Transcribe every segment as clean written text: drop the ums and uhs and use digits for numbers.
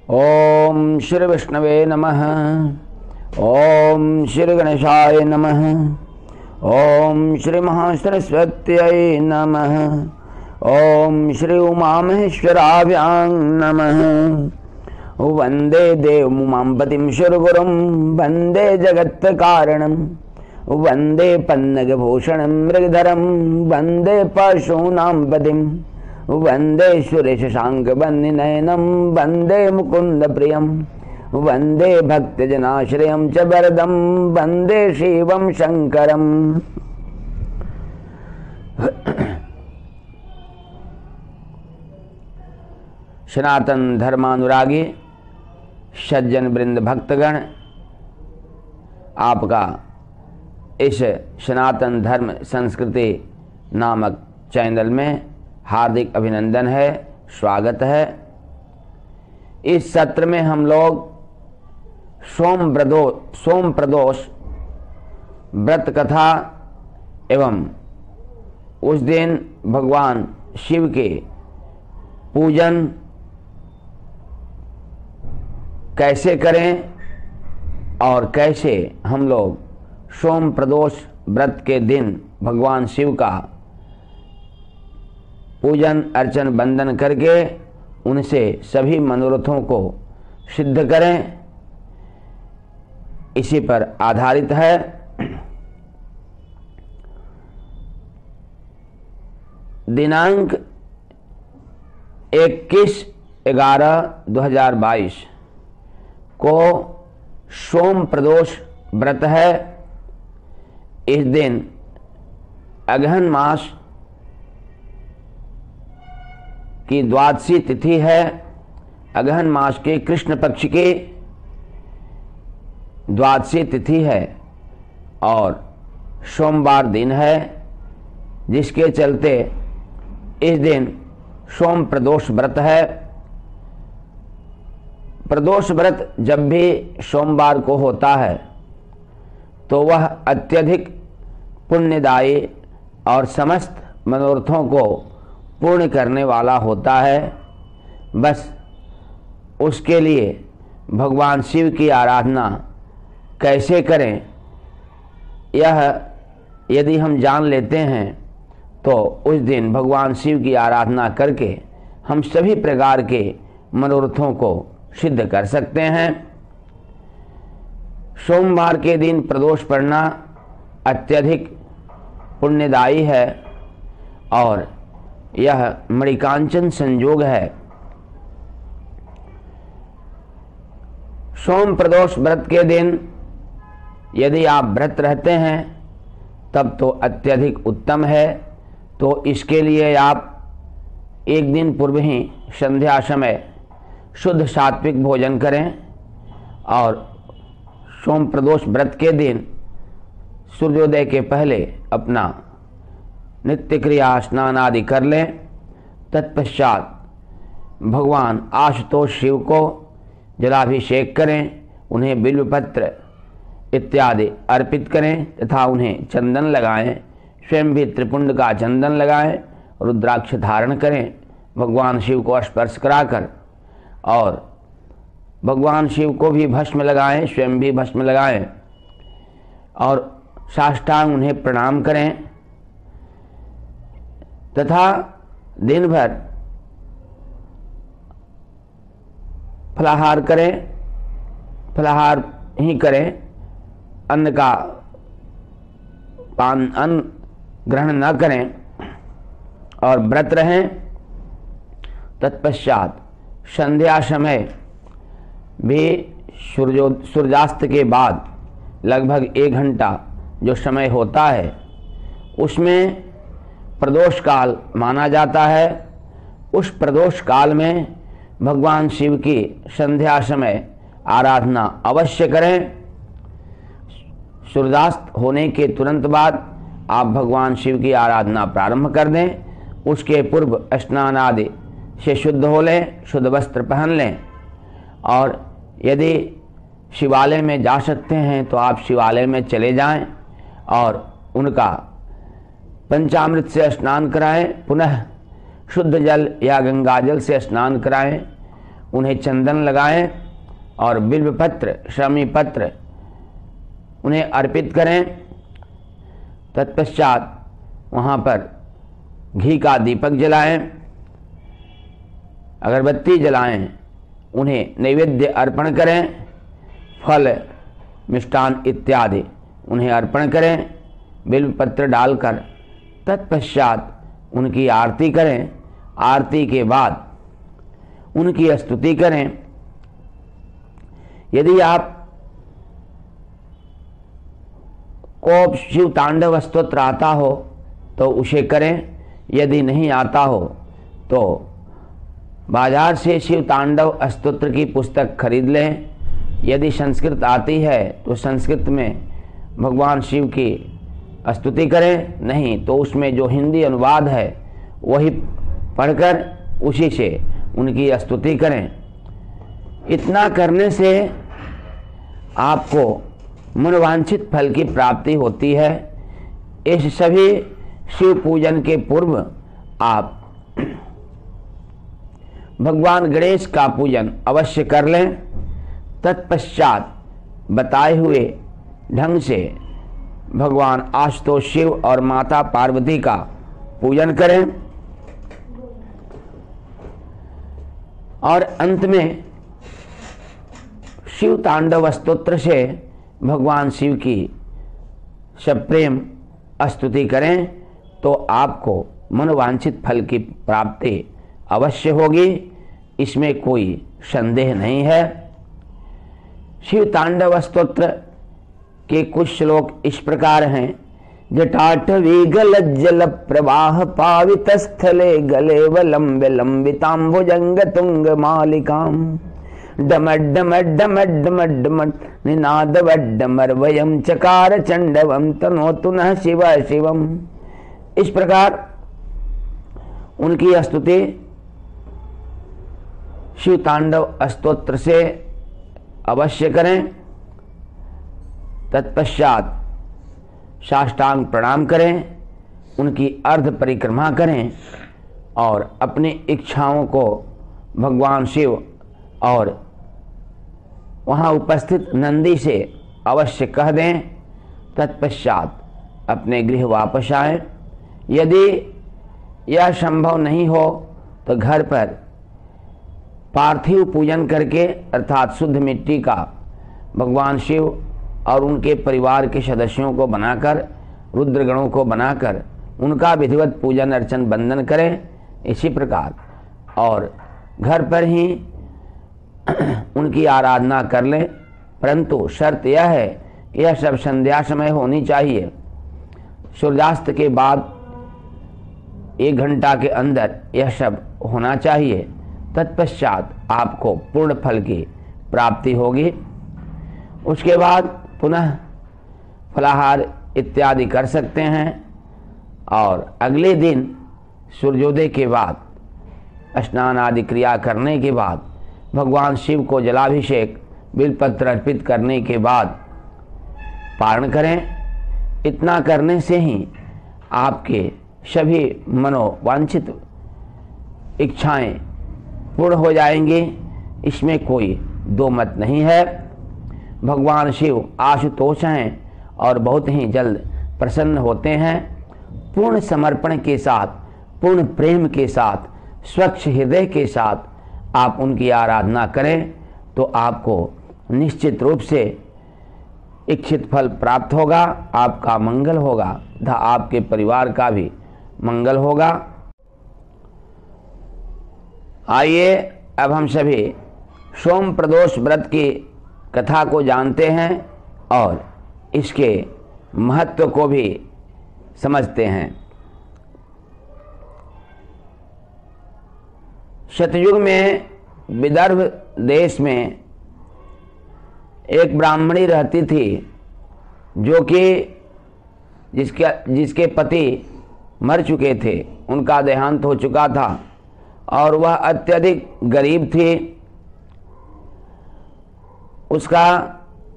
ओम श्री विष्णवे नमः। ओम श्री गणेशाय नमः। ओम श्री महासरस्वत्यै नमः। ओम श्री उमामहेश्वराभ्यां नमः। वंदे देवमुमांपतिं शिवगुरुं वंदे जगत्कारणं वंदे पन्नगभूषणं मृगधरं वंदे पशूनां पतिं वंदे सुरेशशाङ्खवन्निनयनं वंदे मुकुन्दप्रियं वंदे भक्तजनाश्रयं च वरदं वंदे शिवं शङ्करम्। सनातन धर्मानुरागी सज्जन वृंद भक्तगण, आपका इस सनातन धर्म संस्कृति नामक चैनल में हार्दिक अभिनंदन है, स्वागत है। इस सत्र में हम लोग सोम प्रदोष व्रत कथा एवं उस दिन भगवान शिव के पूजन कैसे करें और कैसे हम लोग सोम प्रदोष व्रत के दिन भगवान शिव का पूजन अर्चन बंदन करके उनसे सभी मनोरथों को सिद्ध करें, इसी पर आधारित है। दिनांक 21/11/2022 को सोम प्रदोष व्रत है। इस दिन अगहन मास की द्वादशी तिथि है। अगहन मास के कृष्ण पक्ष की द्वादशी तिथि है और सोमवार दिन है, जिसके चलते इस दिन सोम प्रदोष व्रत है। प्रदोष व्रत जब भी सोमवार को होता है तो वह अत्यधिक पुण्यदायी और समस्त मनोरथों को पूर्ण करने वाला होता है। बस उसके लिए भगवान शिव की आराधना कैसे करें, यह यदि हम जान लेते हैं तो उस दिन भगवान शिव की आराधना करके हम सभी प्रकार के मनोरथों को सिद्ध कर सकते हैं। सोमवार के दिन प्रदोष पढ़ना अत्यधिक पुण्यदायी है और यह मणिकांचन संयोग है। सोम प्रदोष व्रत के दिन यदि आप व्रत रहते हैं तब तो अत्यधिक उत्तम है। तो इसके लिए आप एक दिन पूर्व ही संध्या समय शुद्ध सात्विक भोजन करें और सोम प्रदोष व्रत के दिन सूर्योदय के पहले अपना नित्य क्रिया स्नान आदि कर लें। तत्पश्चात भगवान आशुतोष शिव को जलाभिषेक करें, उन्हें बिल्वपत्र इत्यादि अर्पित करें तथा उन्हें चंदन लगाएं। स्वयं भी त्रिपुंड का चंदन लगाएं, रुद्राक्ष धारण करें, भगवान शिव को स्पर्श कराकर और भगवान शिव को भी भस्म लगाएं, स्वयं भी भस्म लगाएं और साष्टांग उन्हें प्रणाम करें तथा दिन भर फलाहार करें। फलाहार ही करें, अन्न का पान अन्न ग्रहण न करें और व्रत रहें। तत्पश्चात संध्या समय भी सूर्यास्त के बाद लगभग 1 घंटा जो समय होता है उसमें प्रदोष काल माना जाता है। उस प्रदोष काल में भगवान शिव की संध्या समय आराधना अवश्य करें। सूर्यास्त होने के तुरंत बाद आप भगवान शिव की आराधना प्रारंभ कर दें। उसके पूर्व स्नान आदि से शुद्ध हो लें, शुद्ध वस्त्र पहन लें और यदि शिवालय में जा सकते हैं तो आप शिवालय में चले जाएं और उनका पंचामृत से स्नान कराएं, पुनः शुद्ध जल या गंगा जल से स्नान कराएं। उन्हें चंदन लगाएं और बिल्वपत्र, शमी पत्र उन्हें अर्पित करें। तत्पश्चात वहाँ पर घी का दीपक जलाएं, अगरबत्ती जलाएं, उन्हें नैवेद्य अर्पण करें, फल मिष्टान इत्यादि उन्हें अर्पण करें बिल्वपत्र डालकर। तत्पश्चात उनकी आरती करें। आरती के बाद उनकी स्तुति करें। यदि आप को शिव तांडव स्तोत्र आता हो तो उसे करें, यदि नहीं आता हो तो बाजार से शिव तांडव स्तोत्र की पुस्तक खरीद लें। यदि संस्कृत आती है तो संस्कृत में भगवान शिव की स्तुति करें, नहीं तो उसमें जो हिंदी अनुवाद है वही पढ़कर उसी से उनकी स्तुति करें। इतना करने से आपको मनोवांछित फल की प्राप्ति होती है। इस सभी शिव पूजन के पूर्व आप भगवान गणेश का पूजन अवश्य कर लें। तत्पश्चात बताए हुए ढंग से भगवान आशुतोष शिव और माता पार्वती का पूजन करें और अंत में शिव तांडव स्तोत्र से भगवान शिव की सप्रेम स्तुति करें तो आपको मनोवांछित फल की प्राप्ति अवश्य होगी, इसमें कोई संदेह नहीं है। शिव तांडव स्तोत्र के कुछ श्लोक इस प्रकार हैं। जटाटवी गलज्जल प्रवाह पावित स्थले गले वलंब लंबितांबुजंग तुंग मालिकाम डमड्डमड्डमड्डमड्डमड् निनादवड्डमर्वयं चकार चंडवं तनोतु नः शिव शिवम। इस प्रकार उनकी स्तुति शिव तांडव स्तोत्र से अवश्य करें। तत्पश्चात साष्टांग प्रणाम करें, उनकी अर्ध परिक्रमा करें और अपनी इच्छाओं को भगवान शिव और वहाँ उपस्थित नंदी से अवश्य कह दें। तत्पश्चात अपने गृह वापस आएं। यदि यह संभव नहीं हो तो घर पर पार्थिव पूजन करके अर्थात शुद्ध मिट्टी का भगवान शिव और उनके परिवार के सदस्यों को बनाकर, रुद्रगणों को बनाकर उनका विधिवत पूजन अर्चन बंदन करें। इसी प्रकार और घर पर ही उनकी आराधना कर लें, परंतु शर्त यह है कि यह सब संध्या समय होनी चाहिए। सूर्यास्त के बाद 1 घंटा के अंदर यह सब होना चाहिए। तत्पश्चात आपको पूर्ण फल की प्राप्ति होगी। उसके बाद पुनः फलाहार इत्यादि कर सकते हैं और अगले दिन सूर्योदय के बाद स्नान आदि क्रिया करने के बाद भगवान शिव को जलाभिषेक बिल्वपत्र अर्पित करने के बाद पारण करें। इतना करने से ही आपके सभी मनोवांछित इच्छाएं पूर्ण हो जाएंगी, इसमें कोई दो मत नहीं है। भगवान शिव आशुतोष हैं और बहुत ही जल्द प्रसन्न होते हैं। पूर्ण समर्पण के साथ, पूर्ण प्रेम के साथ, स्वच्छ हृदय के साथ आप उनकी आराधना करें तो आपको निश्चित रूप से इच्छित फल प्राप्त होगा। आपका मंगल होगा तथा आपके परिवार का भी मंगल होगा। आइए अब हम सभी सोम प्रदोष व्रत की कथा को जानते हैं और इसके महत्व को भी समझते हैं। सतयुग में विदर्भ देश में एक ब्राह्मणी रहती थी जो कि जिसके पति मर चुके थे, उनका देहांत हो चुका था और वह अत्यधिक गरीब थी। उसका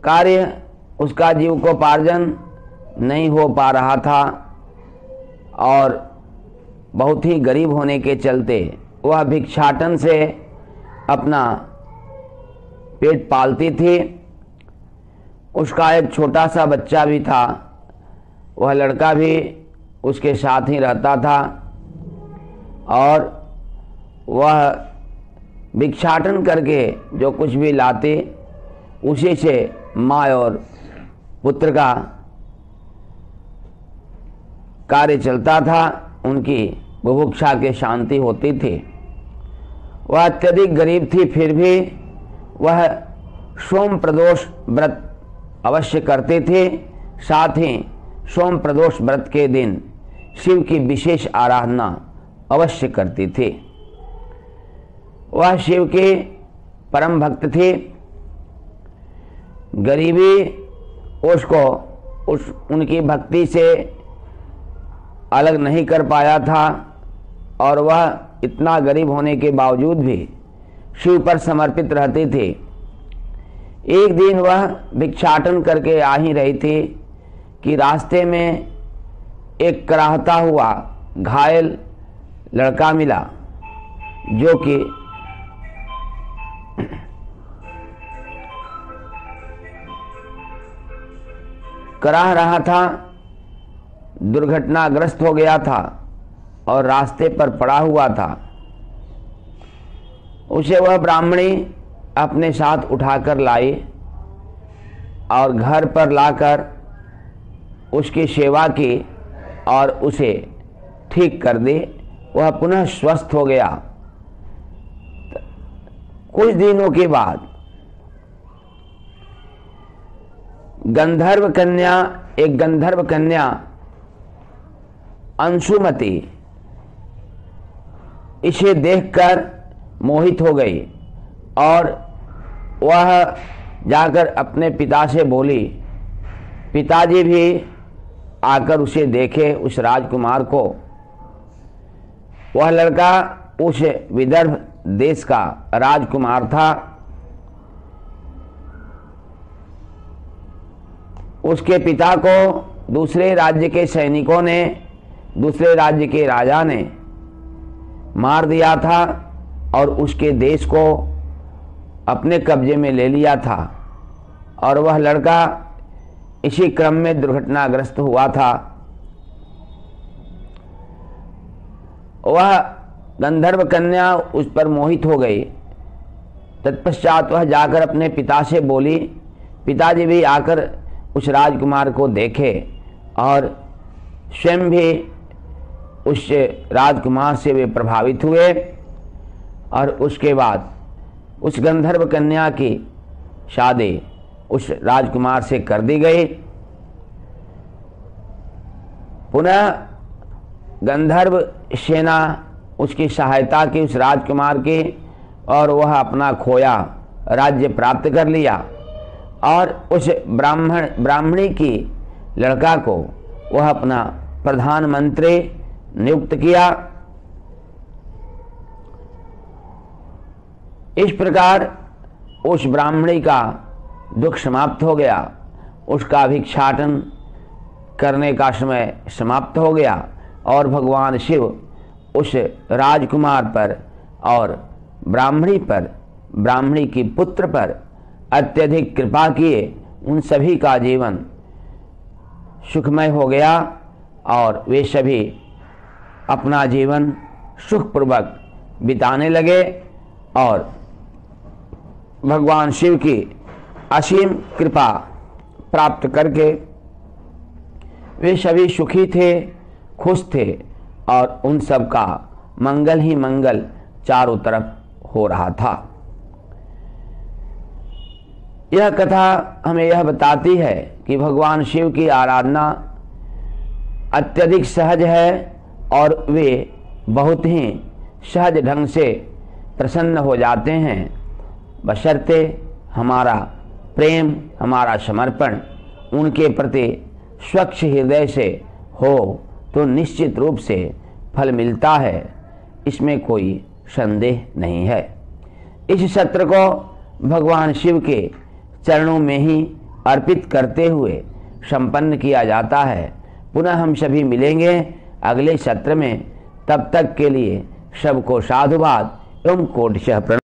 कार्य, उसका जीविकोपार्जन नहीं हो पा रहा था और बहुत ही गरीब होने के चलते वह भिक्षाटन से अपना पेट पालती थी। उसका एक छोटा सा बच्चा भी था, वह लड़का भी उसके साथ ही रहता था और वह भिक्षाटन करके जो कुछ भी लाते उसी से माँ और पुत्र का कार्य चलता था, उनकी बुभुक्षा की शांति होती थी। वह अत्यधिक गरीब थी, फिर भी वह सोम प्रदोष व्रत अवश्य करते थे। साथ ही सोम प्रदोष व्रत के दिन शिव की विशेष आराधना अवश्य करती थी। वह शिव के परम भक्त थे। गरीबी उसको उनकी भक्ति से अलग नहीं कर पाया था और वह इतना गरीब होने के बावजूद भी शिव पर समर्पित रहते थे। एक दिन वह भिक्षाटन करके आ ही रही थी कि रास्ते में एक कराहता हुआ घायल लड़का मिला, जो कि कराह रहा था, दुर्घटनाग्रस्त हो गया था और रास्ते पर पड़ा हुआ था। उसे वह ब्राह्मणी अपने साथ उठाकर लाई और घर पर लाकर उसकी सेवा की और उसे ठीक कर दी। वह पुनः स्वस्थ हो गया। कुछ दिनों के बाद एक गंधर्व कन्या अंशुमती इसे देखकर मोहित हो गई और वह जाकर अपने पिता से बोली। पिताजी भी आकर उसे देखे, उस राजकुमार को। वह लड़का उस विदर्भ देश का राजकुमार था। उसके पिता को दूसरे राज्य के सैनिकों ने, दूसरे राज्य के राजा ने मार दिया था और उसके देश को अपने कब्जे में ले लिया था और वह लड़का इसी क्रम में दुर्घटनाग्रस्त हुआ था। वह गंधर्व कन्या उस पर मोहित हो गई। तत्पश्चात वह जाकर अपने पिता से बोली। पिताजी भी आकर उस राजकुमार को देखे और स्वयं भी उस राजकुमार से वे प्रभावित हुए और उसके बाद उस गंधर्व कन्या की शादी उस राजकुमार से कर दी गई। पुनः गंधर्व सेना उसकी सहायता की उस राजकुमार की और वह अपना खोया राज्य प्राप्त कर लिया और उस ब्राह्मणी की लड़का को वह अपना प्रधानमंत्री नियुक्त किया। इस प्रकार उस ब्राह्मणी का दुख समाप्त हो गया, उसका भिक्षाटन करने का समय समाप्त हो गया और भगवान शिव उस राजकुमार पर और ब्राह्मणी पर, ब्राह्मणी की पुत्र पर अत्यधिक कृपा किए। उन सभी का जीवन सुखमय हो गया और वे सभी अपना जीवन सुखपूर्वक बिताने लगे और भगवान शिव की असीम कृपा प्राप्त करके वे सभी सुखी थे, खुश थे और उन सब का मंगल ही मंगल चारों तरफ हो रहा था। यह कथा हमें यह बताती है कि भगवान शिव की आराधना अत्यधिक सहज है और वे बहुत ही सहज ढंग से प्रसन्न हो जाते हैं, बशर्ते हमारा प्रेम, हमारा समर्पण उनके प्रति स्वच्छ हृदय से हो तो निश्चित रूप से फल मिलता है, इसमें कोई संदेह नहीं है। इस सत्र को भगवान शिव के चरणों में ही अर्पित करते हुए संपन्न किया जाता है। पुनः हम सभी मिलेंगे अगले सत्र में। तब तक के लिए सबको साधुवाद एवं कोटिशः प्रणाम।